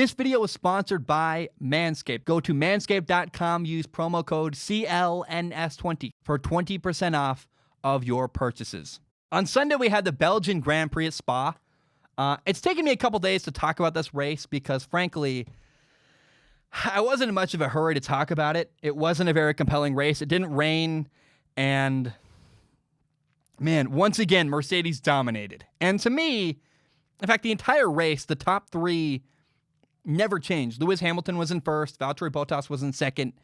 This video was sponsored by Manscaped. Go to manscaped.com, use promo code CLNS20 for 20% off of your purchases. On Sunday, we had the Belgian Grand Prix at Spa. It's taken me a couple days to talk about this race because, frankly, I wasn't in much of a hurry to talk about it. It wasn't a very compelling race. It didn't rain, and man, once again, Mercedes dominated. And to me, in fact, the entire race, the top three never changed. Lewis Hamilton was in first, Valtteri Bottas was in second,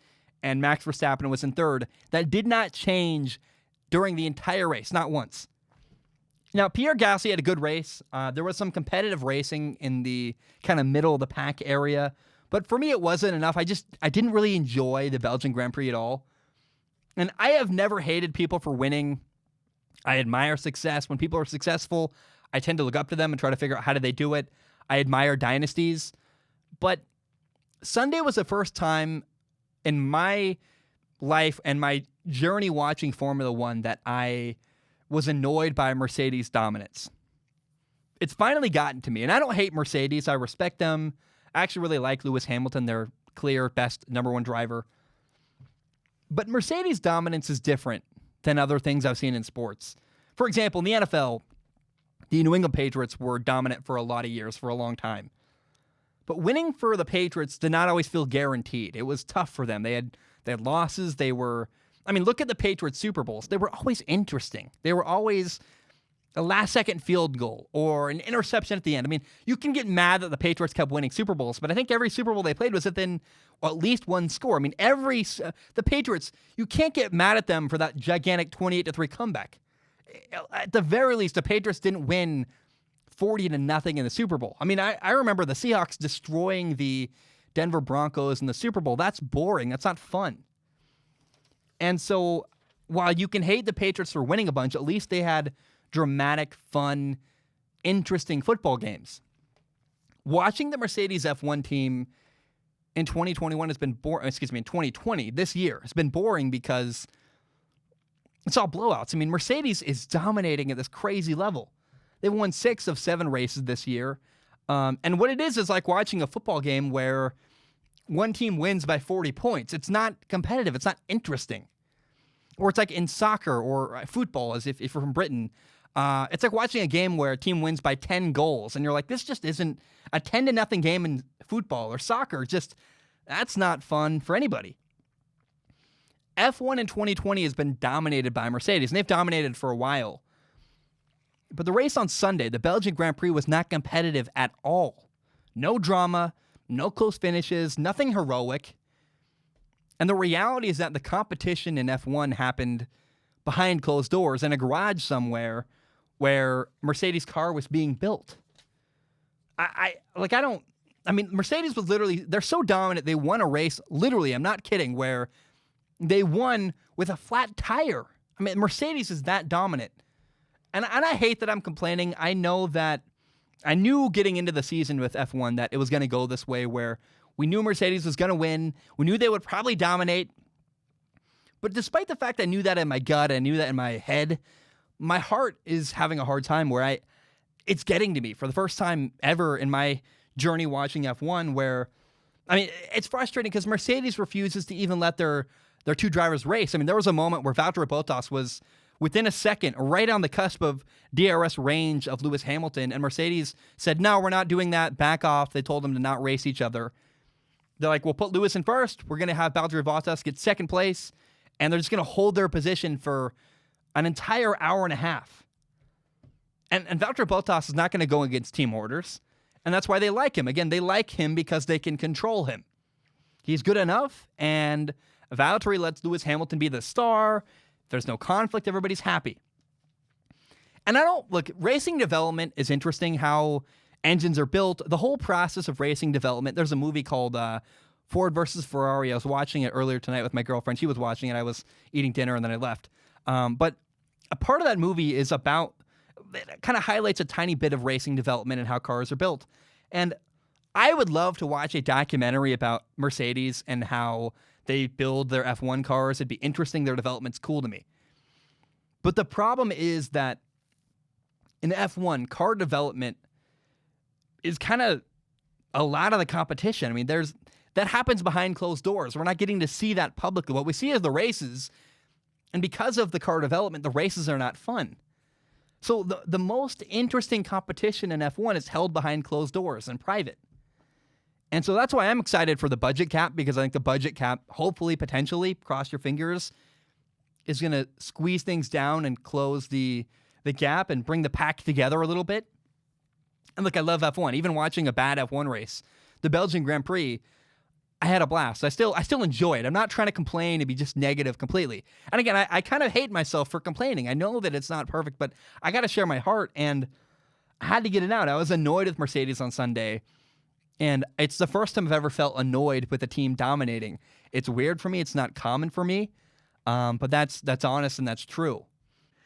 and Max Verstappen was in third. That did not change during the entire race, not once. Now, Pierre Gasly had a good race. There was some competitive racing in the kind of middle of the pack area, but for me, it wasn't enough. I didn't really enjoy the Belgian Grand Prix at all. And I have never hated people for winning. I admire success. When people are successful, I tend to look up to them and try to figure out how do they do it. I admire dynasties. But Sunday was the first time in my life and my journey watching Formula One that I was annoyed by Mercedes' dominance. It's finally gotten to me. And I don't hate Mercedes. I respect them. I actually really like Lewis Hamilton. They're clear best number one driver. But Mercedes' dominance is different than other things I've seen in sports. For example, in the NFL, the New England Patriots were dominant for a lot of years, for a long time. But winning for the Patriots did not always feel guaranteed. It was tough for them. They had losses. Look at the Patriots Super Bowls. They were always interesting. They were always a last-second field goal or an interception at the end. I mean, you can get mad that the Patriots kept winning Super Bowls, but I think every Super Bowl they played was within at least one score. I mean, the Patriots, you can't get mad at them for that gigantic 28-3 comeback. At the very least, the Patriots didn't win 40-0 in the Super Bowl. I mean, I remember the Seahawks destroying the Denver Broncos in the Super Bowl. That's boring. That's not fun. And so while you can hate the Patriots for winning a bunch, at least they had dramatic, fun, interesting football games. Watching the Mercedes F1 team in 2021 has been boring. In 2020, this year, has been boring because it's all blowouts. I mean, Mercedes is dominating at this crazy level. They've won 6 of 7 races this year. And what it is like watching a football game where one team wins by 40 points. It's not competitive. It's not interesting. Or it's like in soccer or football, as if you're from Britain. It's like watching a game where a team wins by 10 goals. And you're like, this just isn't a 10-0 game in football or soccer. That's not fun for anybody. F1 in 2020 has been dominated by Mercedes, and they've dominated for a while. But the race on Sunday, the Belgian Grand Prix, was not competitive at all. No drama, no close finishes, nothing heroic. And the reality is that the competition in F1 happened behind closed doors in a garage somewhere where Mercedes' car was being built. Mercedes was literally, they're so dominant, they won a race, literally, I'm not kidding, where they won with a flat tire. I mean, Mercedes is that dominant. And I hate that I'm complaining. I know that I knew getting into the season with F1 that it was going to go this way where we knew Mercedes was going to win. We knew they would probably dominate. But despite the fact I knew that in my gut, I knew that in my head, my heart is having a hard time where it's getting to me for the first time ever in my journey watching F1 where, it's frustrating because Mercedes refuses to even let their 2 drivers race. I mean, there was a moment where Valtteri Bottas was within a second, right on the cusp of DRS range of Lewis Hamilton, and Mercedes said, no, we're not doing that, back off. They told them to not race each other. They're like, we'll put Lewis in first, we're going to have Valtteri Bottas get second place, and they're just going to hold their position for an entire hour and a half. And Valtteri Bottas is not going to go against team orders, and that's why they like him. Again, they like him because they can control him. He's good enough, and Valtteri lets Lewis Hamilton be the star. There's no conflict. Everybody's happy. And racing development is interesting, how engines are built. The whole process of racing development. There's a movie called Ford versus Ferrari. I was watching it earlier tonight with my girlfriend. She was watching it. I was eating dinner and then I left. But a part of that movie is about, it kind of highlights a tiny bit of racing development and how cars are built. And I would love to watch a documentary about Mercedes and how they build their F1 cars. It'd be interesting. Their development's cool to me. But the problem is that in F1, car development is kind of a lot of the competition. I mean, that happens behind closed doors. We're not getting to see that publicly. What we see is the races, and because of the car development, the races are not fun. So the most interesting competition in F1 is held behind closed doors and private. And so that's why I'm excited for the budget cap, because I think the budget cap, hopefully, potentially, cross your fingers, is going to squeeze things down and close the gap and bring the pack together a little bit. And look, I love F1. Even watching a bad F1 race, the Belgian Grand Prix, I had a blast. I still enjoy it. I'm not trying to complain and be just negative completely. And again, I kind of hate myself for complaining. I know that it's not perfect, but I got to share my heart, and I had to get it out. I was annoyed with Mercedes on Sunday, and it's the first time I've ever felt annoyed with the team dominating. It's weird for me. It's not common for me, but that's honest and that's true.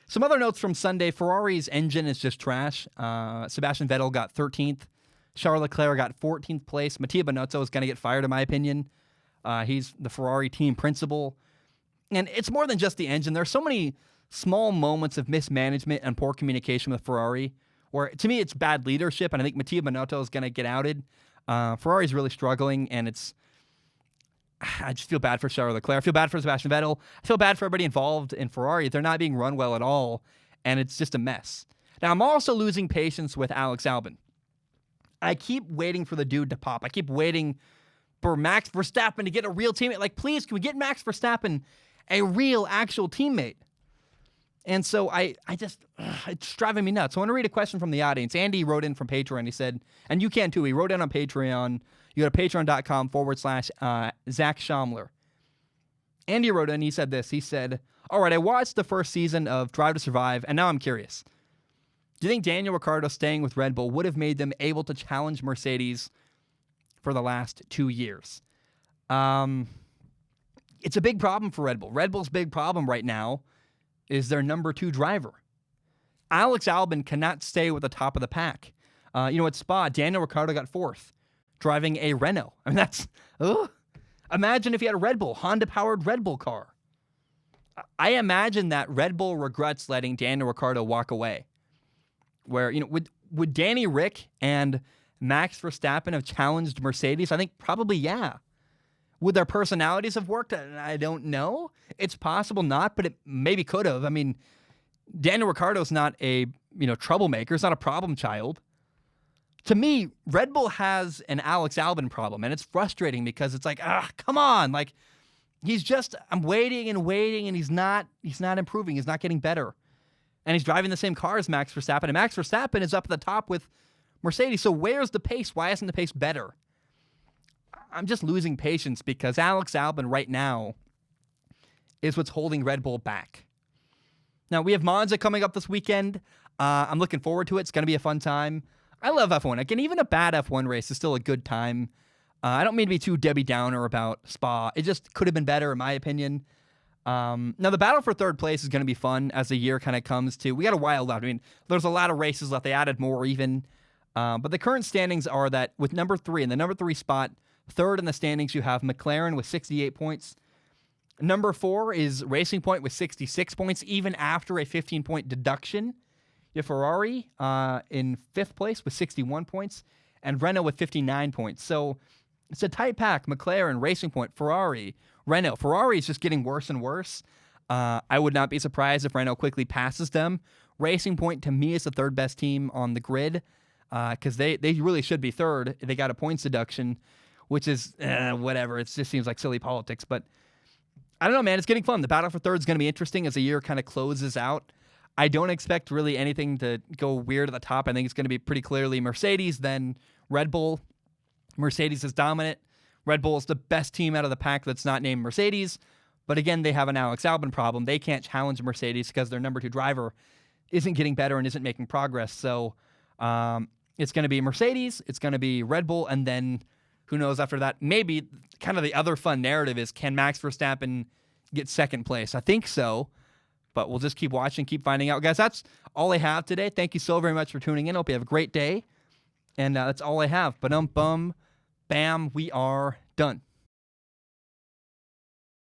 Some other notes from Sunday: Ferrari's engine is just trash. Sebastian Vettel got 13th. Charles Leclerc got 14th place. Mattia Binotto is going to get fired, in my opinion. He's the Ferrari team principal. And it's more than just the engine. There are so many small moments of mismanagement and poor communication with Ferrari where, to me, it's bad leadership, and I think Mattia Binotto is going to get outed. Ferrari's really struggling, and I just feel bad for Charles Leclerc. I feel bad for Sebastian Vettel. I feel bad for everybody involved in Ferrari. They're not being run well at all, and it's just a mess. Now, I'm also losing patience with Alex Albon. I keep waiting for the dude to pop. I keep waiting for Max Verstappen to get a real teammate. Like, please, can we get Max Verstappen a real, actual teammate? And so it's driving me nuts. So I want to read a question from the audience. Andy wrote in from Patreon. He said, and you can too, he wrote in on Patreon. You go to patreon.com/Zach Schaumler. Andy wrote in, he said this. He said, all right, I watched the first season of Drive to Survive, and now I'm curious. Do you think Daniel Ricciardo staying with Red Bull would have made them able to challenge Mercedes for the last 2 years? It's a big problem for Red Bull. Red Bull's big problem right now is their number 2 driver. Alex Albon cannot stay with the top of the pack. At Spa, Daniel Ricciardo got 4th, driving a Renault. I mean, imagine if you had a Red Bull, Honda-powered Red Bull car. I imagine that Red Bull regrets letting Daniel Ricciardo walk away. Where, would Danny Rick and Max Verstappen have challenged Mercedes? I think probably, yeah. Would their personalities have worked? I don't know. It's possible not, but it maybe could have. I mean, Daniel Ricciardo's not a, troublemaker. It's not a problem child. To me, Red Bull has an Alex Albon problem, and it's frustrating because it's like, come on. Like, I'm waiting, and he's not improving. He's not getting better. And he's driving the same car as Max Verstappen. And Max Verstappen is up at the top with Mercedes. So where's the pace? Why isn't the pace better? I'm just losing patience because Alex Albon right now is what's holding Red Bull back. Now, we have Monza coming up this weekend. I'm looking forward to it. It's going to be a fun time. I love F1. Again, even a bad F1 race is still a good time. I don't mean to be too Debbie Downer about Spa. It just could have been better, in my opinion. Now, the battle for third place is going to be fun as the year kind of comes to. We got a while left. I mean, there's a lot of races left. They added more even. But the current standings are that with number 3, in the number 3 spot, third in the standings, you have McLaren with 68 points. Number 4 is Racing Point with 66 points, even after a 15-point deduction. You have Ferrari in 5th place with 61 points, and Renault with 59 points. So it's a tight pack. McLaren, Racing Point, Ferrari, Renault. Ferrari is just getting worse and worse. I would not be surprised if Renault quickly passes them. Racing Point, to me, is the third best team on the grid because they really should be third. They got a points deduction, which is whatever. It just seems like silly politics. But I don't know, man. It's getting fun. The battle for third is going to be interesting as the year kind of closes out. I don't expect really anything to go weird at the top. I think it's going to be pretty clearly Mercedes, then Red Bull. Mercedes is dominant. Red Bull is the best team out of the pack that's not named Mercedes. But again, they have an Alex Albon problem. They can't challenge Mercedes because their number 2 driver isn't getting better and isn't making progress. So it's going to be Mercedes, it's going to be Red Bull, and then who knows after that? Maybe kind of the other fun narrative is, can Max Verstappen get second place? I think so, but we'll just keep watching, keep finding out. Guys, that's all I have today. Thank you so very much for tuning in. Hope you have a great day. And that's all I have. Ba-dum-bum, bam, we are done.